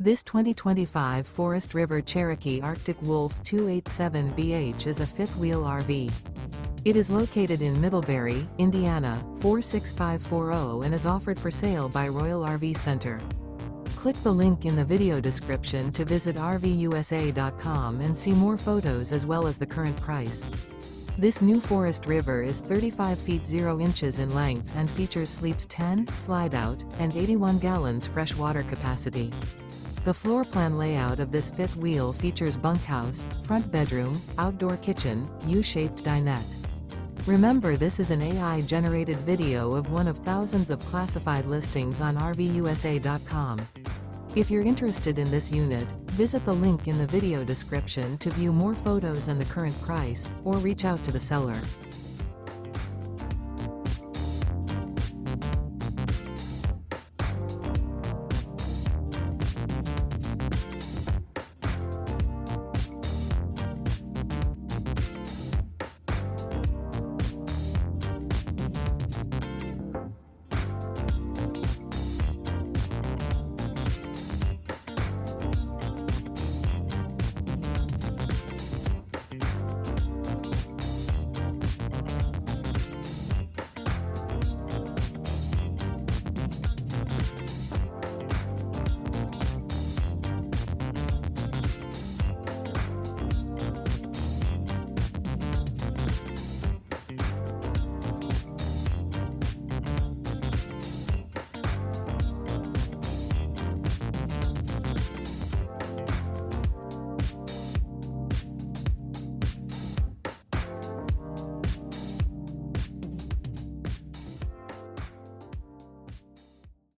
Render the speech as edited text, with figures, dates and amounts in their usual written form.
This 2025 Forest River Cherokee Arctic Wolf 287BH is a fifth-wheel RV. It is located in Middlebury, Indiana, 46540 and is offered for sale by Royal RV Center. Click the link in the video description to visit RVUSA.com and see more photos as well as the current price. This new Forest River is 35 feet 0 inches in length and features sleeps 10, slide-out, and 81 gallons fresh water capacity. The floor plan layout of this fifth wheel features bunkhouse, front bedroom, outdoor kitchen, U-shaped dinette. Remember, this is an AI-generated video of one of thousands of classified listings on RVUSA.com. If you're interested in this unit, visit the link in the video description to view more photos and the current price, or reach out to the seller.